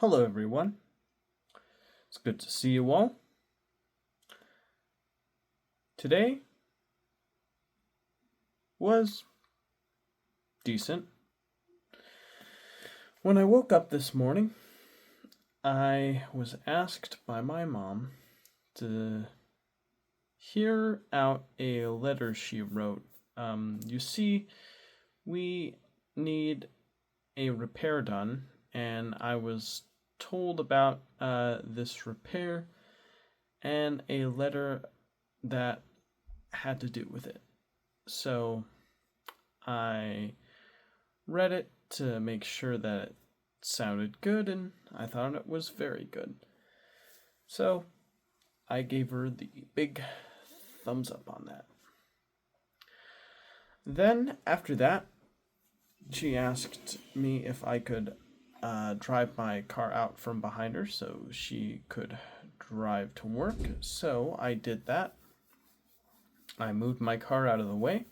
Hello, everyone. It's good to see you all. Today was decent. When I woke up this morning, I was asked by my mom to hear out a letter she wrote. You see, we need a repair done, and I was told about this repair and a letter that had to do with it. So I read it to make sure that it sounded good, and I thought it was very good. So I gave her the big thumbs up on that. Then, after that, she asked me if I could drive my car out from behind her so she could drive to work. So I did that. I moved my car out of the way,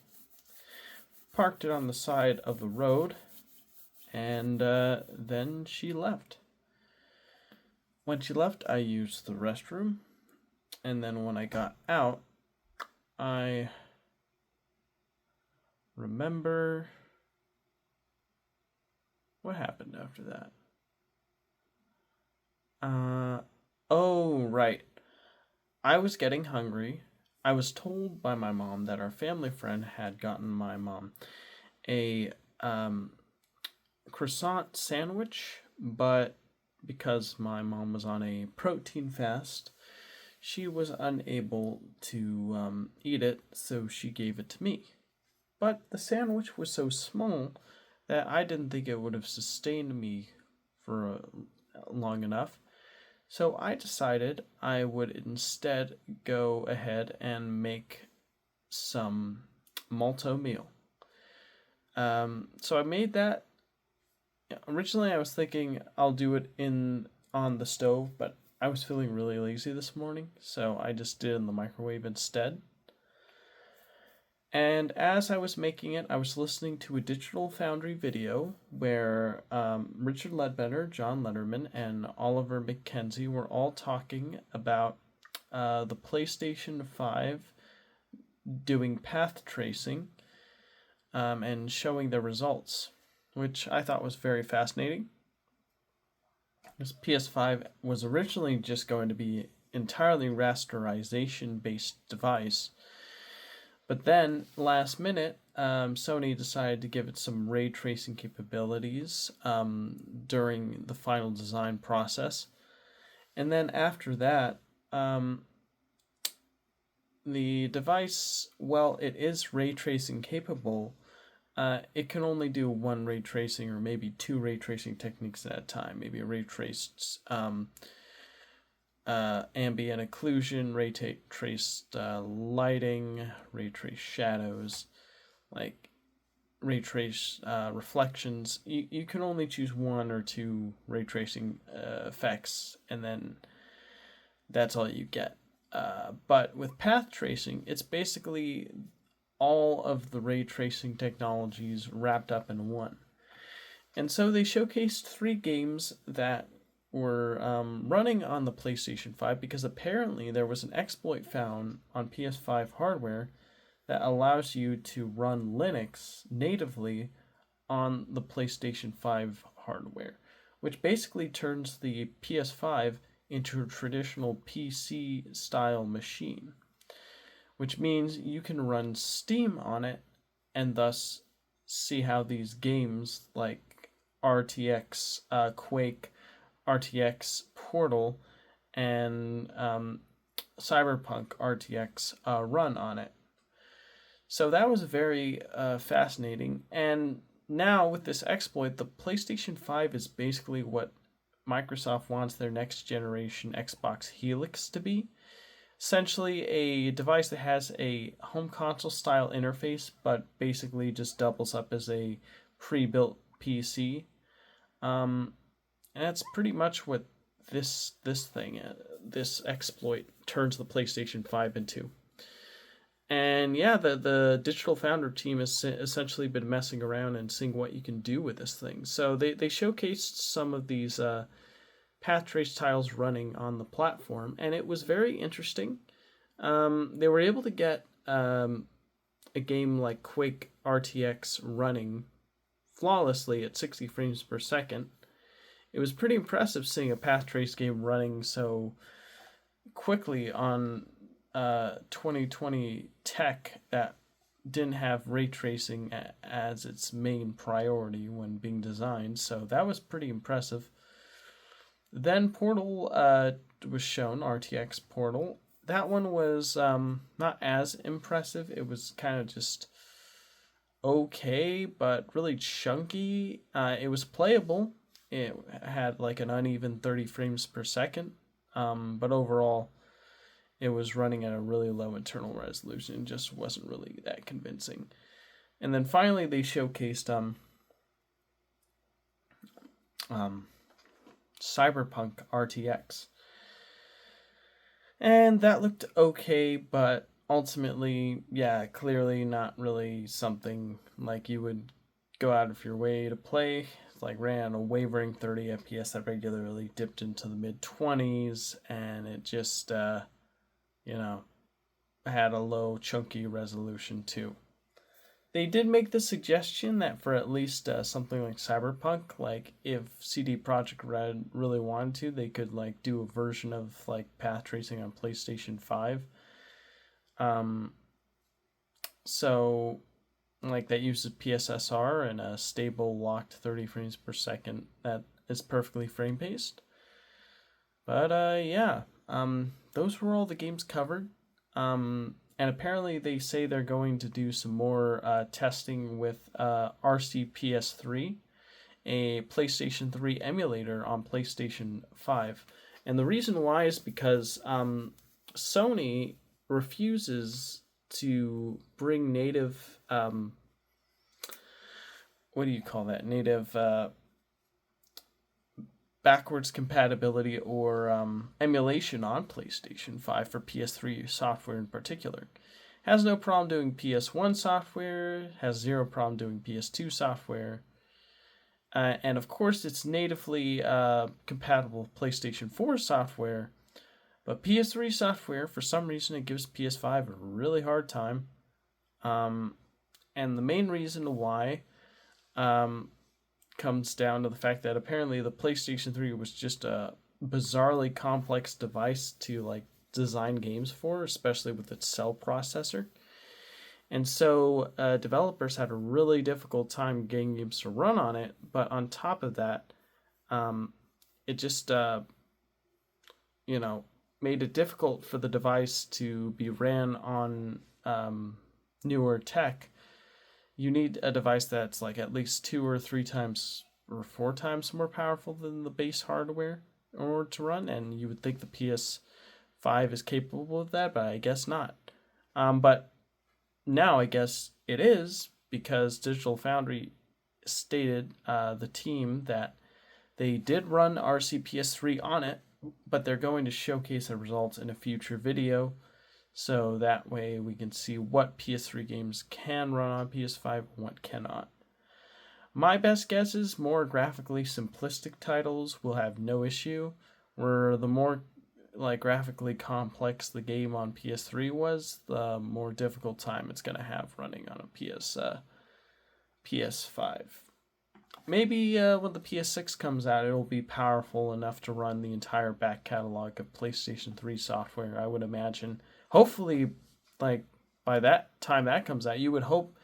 parked it on the side of the road, and then she left. When she left, I used the restroom, and then when I got out, I remember what happened after that. Oh, right. I was getting hungry. I was told by my mom that our family friend had gotten my mom a croissant sandwich, but because my mom was on a protein fast, she was unable to eat it, so she gave it to me. But the sandwich was so small that I didn't think it would have sustained me for long enough. So I decided I would instead go ahead and make some malto meal. So I made that. Originally, I was thinking I'll do it on the stove, but I was feeling really lazy this morning, so I just did it in the microwave instead. And as I was making it, I was listening to a Digital Foundry video where Richard Ledbetter, John Letterman, and Oliver McKenzie were all talking about the PlayStation 5 doing path tracing and showing the results, which I thought was very fascinating. This PS5 was originally just going to be entirely rasterization based device. But then, last minute, Sony decided to give it some ray tracing capabilities during the final design process. And then after that, the device, while it is ray tracing capable, it can only do one ray tracing or maybe two ray tracing techniques at a time. Maybe a ray traced ambient occlusion, ray traced lighting, ray traced shadows, like ray traced reflections. You can only choose one or two ray tracing effects, and then that's all you get. But with path tracing, it's basically all of the ray tracing technologies wrapped up in one. And so they showcased 3 games that were running on the PlayStation 5 because apparently there was an exploit found on PS5 hardware that allows you to run Linux natively on the PlayStation 5 hardware, which basically turns the PS5 into a traditional PC style machine, which means you can run Steam on it and thus see how these games like RTX Quake, RTX Portal, and Cyberpunk RTX run on it. So that was very fascinating. And now with this exploit, the PlayStation 5 is basically what Microsoft wants their next generation Xbox Helix to be. Essentially a device that has a home console style interface, but basically just doubles up as a pre-built PC. And that's pretty much what this exploit turns the PlayStation 5 into. And yeah, the Digital Foundry team has essentially been messing around and seeing what you can do with this thing. So they showcased some of these path trace tiles running on the platform, and it was very interesting. They were able to get a game like Quake RTX running flawlessly at 60 frames per second. It was pretty impressive seeing a path trace game running so quickly on 2020 tech that didn't have ray tracing as its main priority when being designed, so that was pretty impressive. Then Portal was shown, RTX Portal. That one was not as impressive. It was kind of just okay, but really chunky. It was playable. It had like an uneven 30 frames per second, but overall, it was running at a really low internal resolution and just wasn't really that convincing. And then finally, they showcased Cyberpunk RTX. And that looked okay, but ultimately, yeah, clearly not really something like you would go out of your way to play. It's like ran a wavering 30 FPS that regularly dipped into the mid 20s, and it just, had a low, chunky resolution too. They did make the suggestion that for at least something like Cyberpunk, like if CD Projekt Red really wanted to, they could like do a version of like path tracing on PlayStation 5. So like that uses PSSR and a stable locked 30 frames per second that is perfectly frame paced. But those were all the games covered. And apparently they say they're going to do some more testing with RCPS3, a PlayStation 3 emulator on PlayStation 5. And the reason why is because Sony refuses to bring native, native backwards compatibility or emulation on PlayStation 5 for PS3 software in particular. Has no problem doing PS1 software, has zero problem doing PS2 software, and of course it's natively compatible with PlayStation 4 software, but PS3 software, for some reason, it gives PS5 a really hard time. And the main reason why comes down to the fact that apparently the PlayStation 3 was just a bizarrely complex device to like design games for, especially with its cell processor. And so developers had a really difficult time getting games to run on it. But on top of that, it just made it difficult for the device to be ran on newer tech. You need a device that's like at least 2 or 3 times or 4 times more powerful than the base hardware in order to run, and you would think the PS5 is capable of that, but I guess not. But now I guess it is, because Digital Foundry stated, the team, that they did run RCPS3 on it, but they're going to showcase the results in a future video. So that way we can see what PS3 games can run on PS5 and what cannot. My best guess is more graphically simplistic titles will have no issue, where the more like graphically complex the game on PS3 was, the more difficult time it's going to have running on a PS5. Maybe when the PS6 comes out, it'll be powerful enough to run the entire back catalog of PlayStation 3 software, I would imagine. Hopefully, like, by that time that comes out, you would hope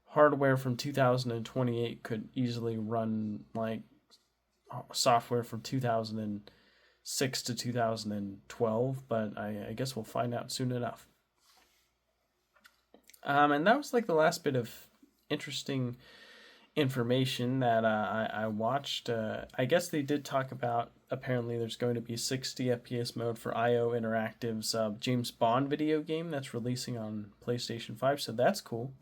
hardware from 2028 could easily run, like, software from 2006 to 2012, but I guess we'll find out soon enough. And that was, like, the last bit of interesting information that I watched. I guess they did talk about, apparently there's going to be 60 FPS mode for IO Interactive's James Bond video game that's releasing on PlayStation 5, so that's cool.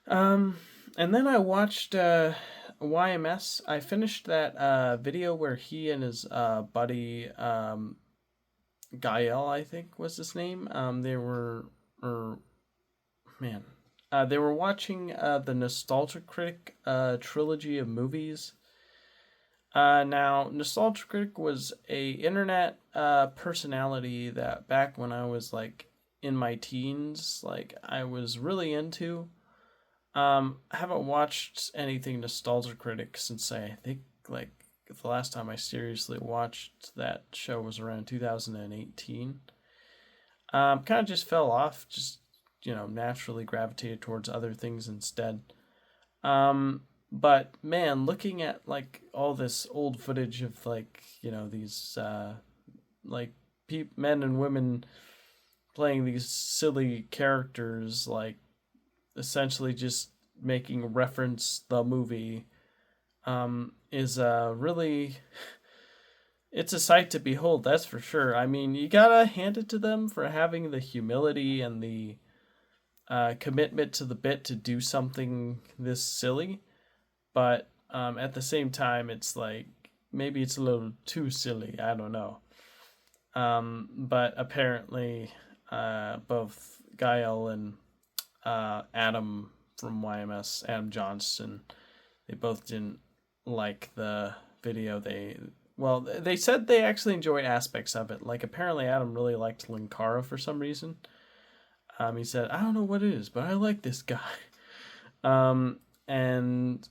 And then I watched YMS. I finished that video where he and his buddy Gael, I think was his name. They were watching the Nostalgia Critic trilogy of movies. Now, Nostalgia Critic was a internet personality that back when I was like in my teens, like I was really into. I haven't watched anything Nostalgia Critic since I think like the last time I seriously watched that show was around 2018. Kind of just fell off, just naturally gravitated towards other things instead. But man, looking at like all this old footage of like these like men and women playing these silly characters, like essentially just making reference the movie, is really it's a sight to behold. That's for sure. I mean, you gotta hand it to them for having the humility and the commitment to the bit to do something this silly. But at the same time, it's like maybe it's a little too silly. I don't know. But apparently, both Gael and Adam from YMS, Adam Johnston, they both didn't like the video. They said they actually enjoyed aspects of it. Like apparently, Adam really liked Linkara for some reason. He said, "I don't know what it is, but I like this guy." And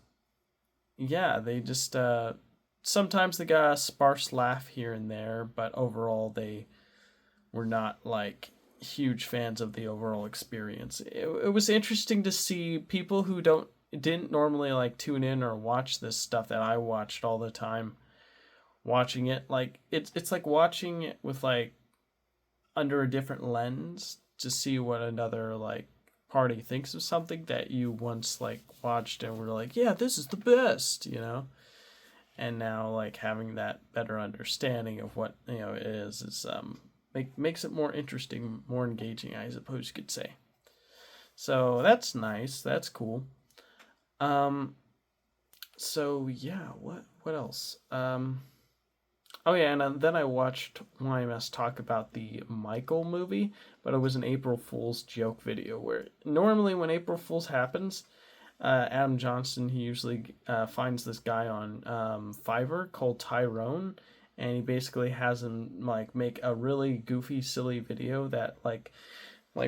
yeah, they just sometimes they got a sparse laugh here and there, but overall they were not like huge fans of the overall experience. It was interesting to see people who didn't normally like tune in or watch this stuff that I watched all the time watching it. Like it's like watching it with like under a different lens to see what another like party thinks of something that you once like watched and were like, yeah, this is the best. And now like having that better understanding of what it is makes it more interesting, more engaging, I suppose you could say. So that's nice. That's cool. So yeah, what else? Oh yeah, and then I watched YMS talk about the Michael movie, but it was an April Fool's joke video where normally when April Fool's happens, Adam Johnston, he usually finds this guy on Fiverr called Tyrone, and he basically has him like make a really goofy, silly video that like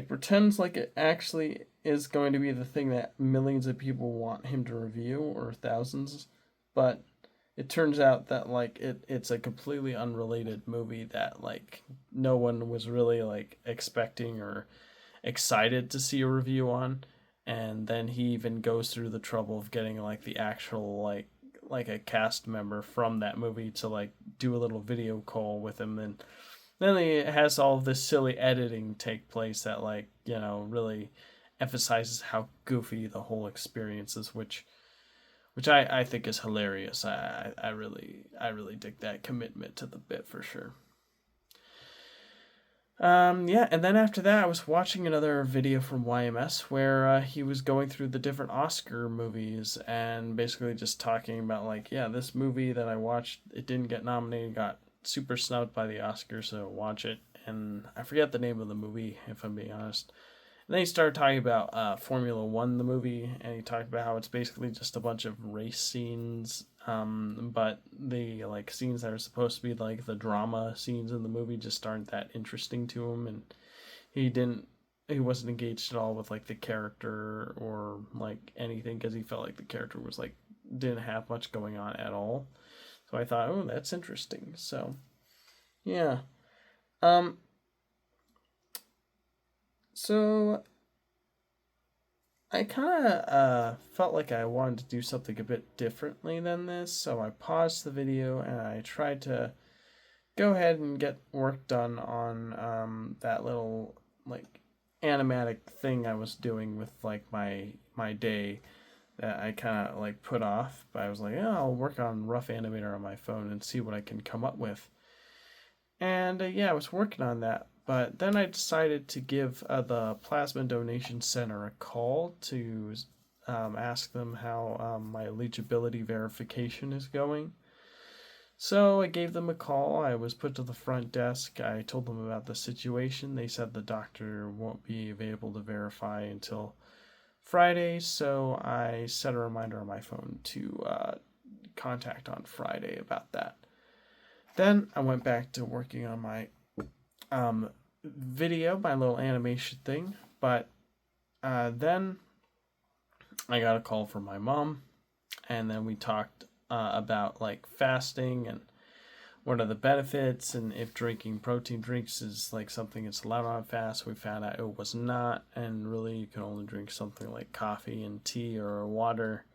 pretends like it actually is going to be the thing that millions of people want him to review, or thousands, but it turns out that like it's a completely unrelated movie that like no one was really like expecting or excited to see a review on. And then he even goes through the trouble of getting like the actual like a cast member from that movie to like do a little video call with him. And then he has all of this silly editing take place that like really emphasizes how goofy the whole experience is, which I think is hilarious. I really dig that commitment to the bit for sure. Yeah, and then after that, I was watching another video from YMS where he was going through the different Oscar movies and basically just talking about like, yeah, this movie that I watched, it didn't get nominated, got super snubbed by the Oscars, so watch it. And I forget the name of the movie, if I'm being honest. And then he started talking about Formula One, the movie, and he talked about how it's basically just a bunch of race scenes, but the like scenes that are supposed to be like the drama scenes in the movie just aren't that interesting to him, and he wasn't engaged at all with like the character or like anything because he felt like the character was like didn't have much going on at all. So I thought, oh, that's interesting. So yeah. Um, so I kind of felt like I wanted to do something a bit differently than this, so I paused the video and I tried to go ahead and get work done on that little like animatic thing I was doing with like my day that I kind of like put off. But I was like, yeah, I'll work on Rough Animator on my phone and see what I can come up with. And yeah, I was working on that. But then I decided to give the Plasma Donation Center a call to ask them how my eligibility verification is going. So I gave them a call. I was put to the front desk. I told them about the situation. They said the doctor won't be available to verify until Friday. So I set a reminder on my phone to contact on Friday about that. Then I went back to working on my video, my little animation thing. But then I got a call from my mom, and then we talked about like fasting and what are the benefits, and if drinking protein drinks is like something that's allowed on fast. We found out it was not, and really you can only drink something like coffee and tea or water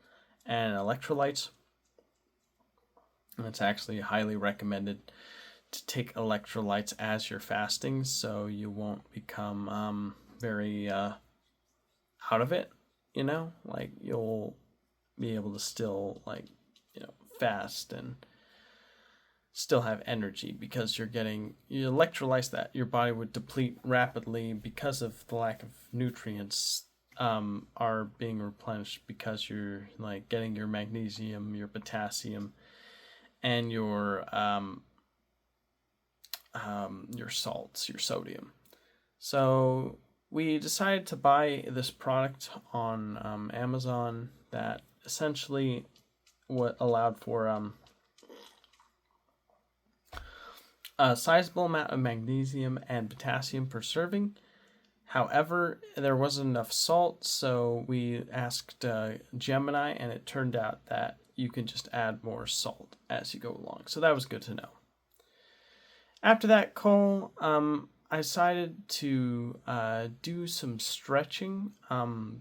and electrolytes. And it's actually highly recommended to take electrolytes as you're fasting, so you won't become very out of it, like you'll be able to still fast and still have energy, because you electrolytes that your body would deplete rapidly because of the lack of nutrients are being replenished, because you're like getting your magnesium, your potassium, and your salts, your sodium. So we decided to buy this product on Amazon that essentially what allowed for a sizable amount of magnesium and potassium per serving. However, there wasn't enough salt, so we asked Gemini, and it turned out that you can just add more salt as you go along. So that was good to know. After that call, I decided to do some stretching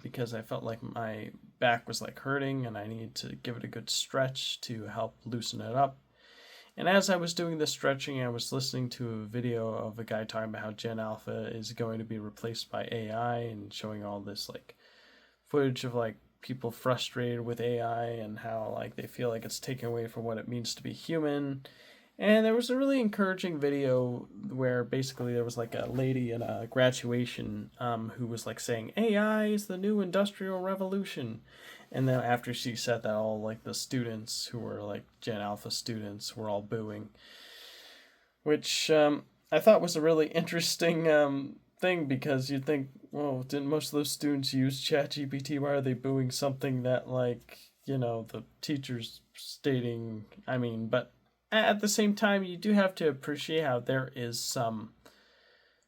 because I felt like my back was like hurting, and I needed to give it a good stretch to help loosen it up. And as I was doing the stretching, I was listening to a video of a guy talking about how Gen Alpha is going to be replaced by AI, and showing all this like footage of like people frustrated with AI and how like they feel like it's taken away from what it means to be human. And there was a really encouraging video where basically there was like a lady in a graduation who was like saying AI is the new industrial revolution. And then after she said that, all like the students who were like Gen Alpha students were all booing, which I thought was a really interesting thing, because you'd think, well, didn't most of those students use ChatGPT? Why are they booing something that like, the teacher's stating? I mean, but at the same time, you do have to appreciate how there is some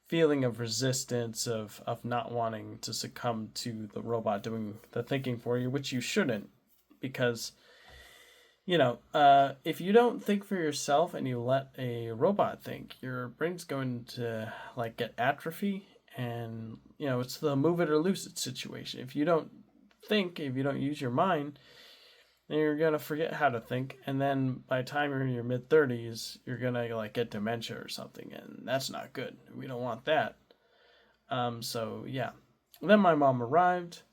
feeling of resistance of not wanting to succumb to the robot doing the thinking for you, which you shouldn't, because if you don't think for yourself and you let a robot think, your brain's going to like get atrophy, and it's the move it or lose it situation. If you don't think, if you don't use your mind, then you're gonna forget how to think, and then by the time you're in your mid-30s, you're gonna like get dementia or something, and that's not good. We don't want that. So yeah. Then my mom arrived.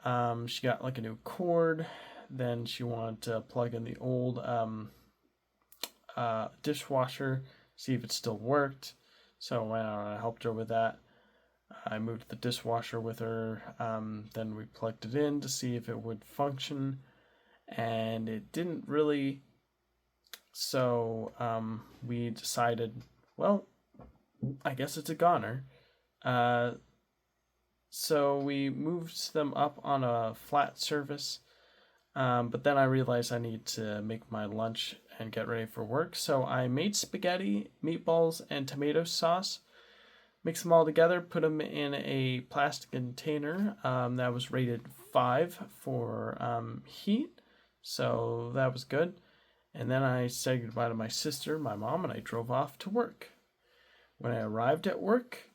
She got like a new cord. Then she wanted to plug in the old dishwasher, see if it still worked. So I went out and I helped her with that. I moved the dishwasher with her. Then we plugged it in to see if it would function, and it didn't really. So we decided, well, I guess it's a goner. So we moved them up on a flat surface, but then I realized I need to make my lunch and get ready for work. So I made spaghetti, meatballs, and tomato sauce. Mix them all together, put them in a plastic container that was rated 5 for heat. So that was good. And then I said goodbye to my sister, my mom, and I drove off to work. When I arrived at work,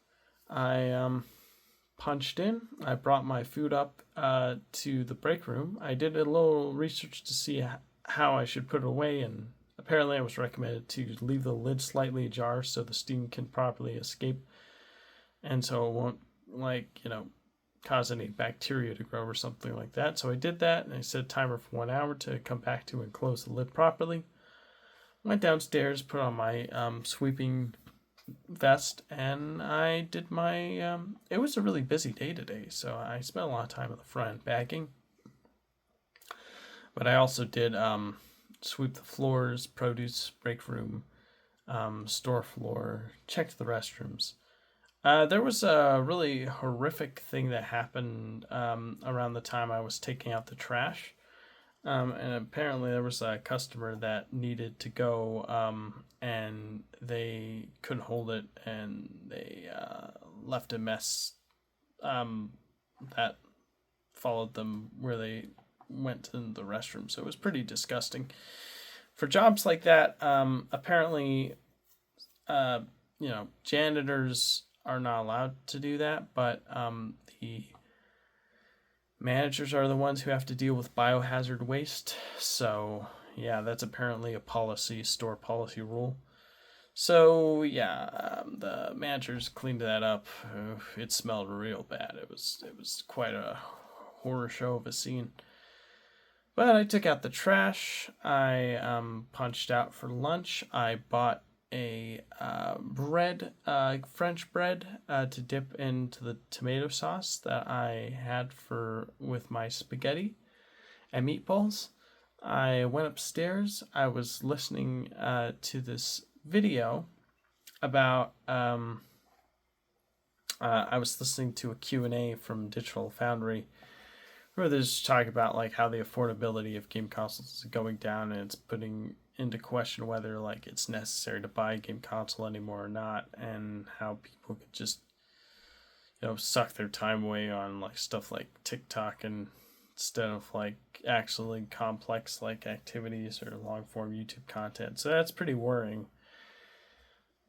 I punched in. I brought my food up to the break room. I did a little research to see how I should put it away, and apparently I was recommended to leave the lid slightly ajar so the steam can properly escape, and so it won't cause any bacteria to grow or something like that. So I did that, and I set a timer for 1 hour to come back to and close the lid properly. Went downstairs, put on my sweeping vest, and I did my it was a really busy day today, so I spent a lot of time at the front end bagging, but I also did sweep the floors, produce break room, store floor, checked the restrooms. There was a really horrific thing that happened around the time I was taking out the trash. And apparently there was a customer that needed to go, and they couldn't hold it, and they left a mess that followed them where they went to the restroom. So it was pretty disgusting. For jobs like that, apparently, uh, janitors are not allowed to do that, but the managers are the ones who have to deal with biohazard waste. So, yeah, that's apparently a store policy rule. So, yeah, the managers cleaned that up. It smelled real bad. It was quite a horror show of a scene. But I took out the trash. I punched out for lunch. I bought a French bread to dip into the tomato sauce that I had with my spaghetti and meatballs. I went upstairs. I was listening to this video about. I was listening to a Q&A from Digital Foundry where there's talk about like how the affordability of game consoles is going down, and it's putting into question whether like it's necessary to buy a game console anymore or not, and how people could just suck their time away on like stuff like TikTok and instead of like actually complex like activities or long form YouTube content. So that's pretty worrying.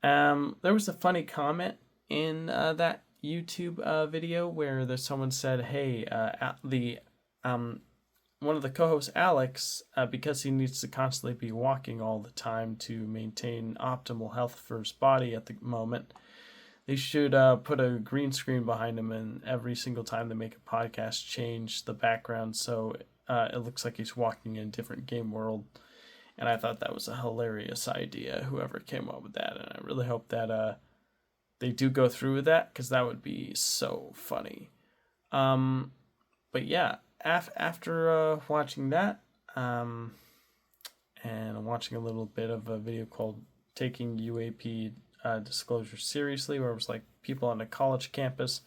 There was a funny comment in that YouTube video where there's someone said, "Hey, one of the co-hosts, Alex, because he needs to constantly be walking all the time to maintain optimal health for his body at the moment, they should put a green screen behind him, and every single time they make a podcast, change the background so it looks like he's walking in a different game world." And I thought that was a hilarious idea, whoever came up with that, and I really hope that they do go through with that, because that would be so funny. But yeah, after watching that, and watching a little bit of a video called Taking UAP Disclosure Seriously, where it was like people on a college campus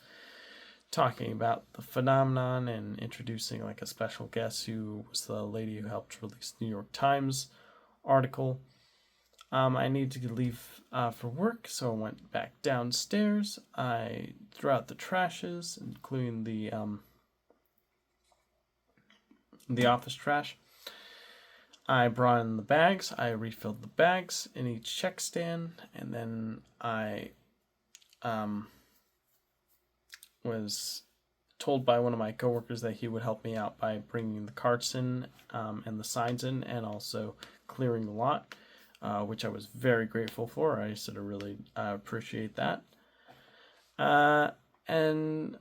talking about the phenomenon and introducing like a special guest who was the lady who helped release the New York Times article. I needed to leave for work, so I went back downstairs. I threw out the trashes, including the office trash. I brought in the bags. I refilled the bags in each check stand, and then I was told by one of my coworkers that he would help me out by bringing the carts in and the signs in, and also clearing the lot, which I was very grateful for. I sort of really appreciate that. And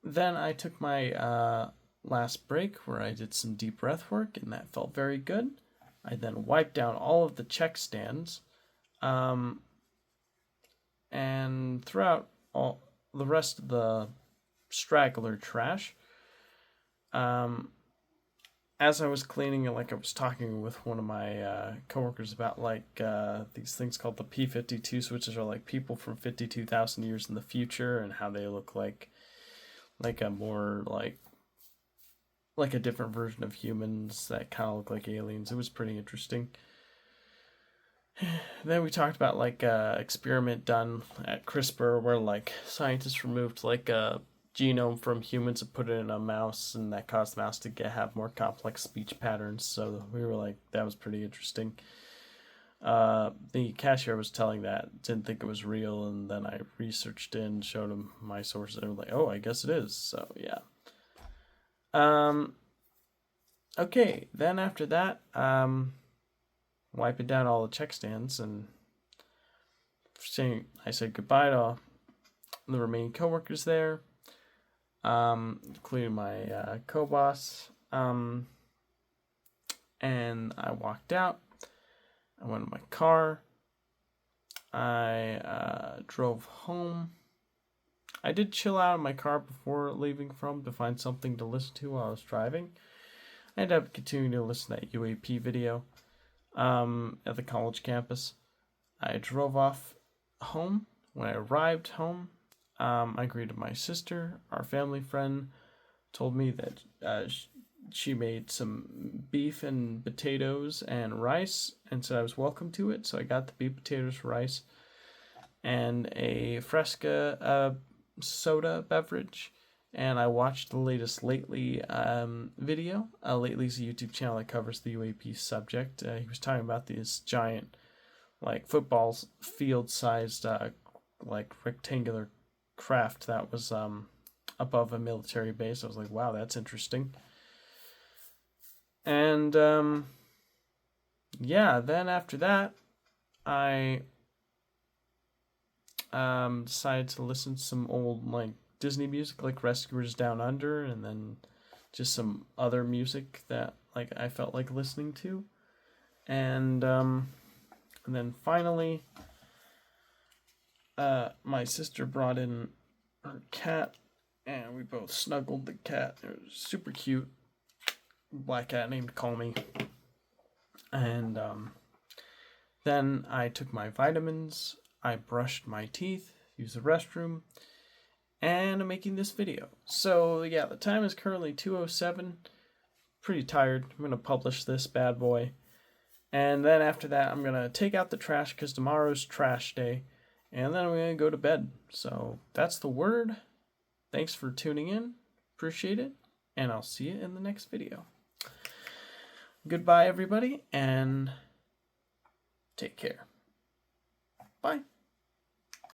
then I took my last break where I did some deep breath work, and that felt very good. I then wiped down all of the check stands, and throughout all the rest of the straggler trash. As I was cleaning it, like I was talking with one of my coworkers about like these things called the P-52s, which are like people from 52,000 years in the future, and how they look like a more like a different version of humans that kind of look like aliens. It was pretty interesting. Then we talked about like experiment done at CRISPR where like scientists removed like a genome from humans and put it in a mouse, and that caused the mouse to have more complex speech patterns. So we were like, that was pretty interesting. The cashier was telling that, didn't think it was real, and then I researched it and showed him my sources, and they were like, oh, I guess it is. So yeah. Okay, then after that, wiping down all the check stands, and I said goodbye to the remaining coworkers there, including my co-boss, and I walked out. I went in my car. I drove home. I did chill out in my car before leaving to find something to listen to while I was driving. I ended up continuing to listen to that UAP video at the college campus. I drove off home. When I arrived home, I greeted my sister. Our family friend told me that she made some beef and potatoes and rice, and said I was welcome to it. So I got the beef, potatoes, rice, and a Fresca soda beverage. And I watched the latest Lately video. Lately's a YouTube channel that covers the UAP subject. He was talking about this giant, like football field-sized, like rectangular craft that was above a military base. I was like, wow, that's interesting. And yeah, then after that, I decided to listen to some old like Disney music, like Rescuers Down Under, and then just some other music that like I felt like listening to, and then finally, my sister brought in her cat, and we both snuggled the cat. It was super cute, black cat named Call Me, and then I took my vitamins. I brushed my teeth, used the restroom, and I'm making this video. So yeah, the time is currently 2:07. Pretty tired. I'm gonna publish this bad boy, and then after that I'm gonna take out the trash because tomorrow's trash day, and then I'm gonna go to bed. So that's the word. Thanks for tuning in. Appreciate it, and I'll see you in the next video. Goodbye everybody, and take care. Bye.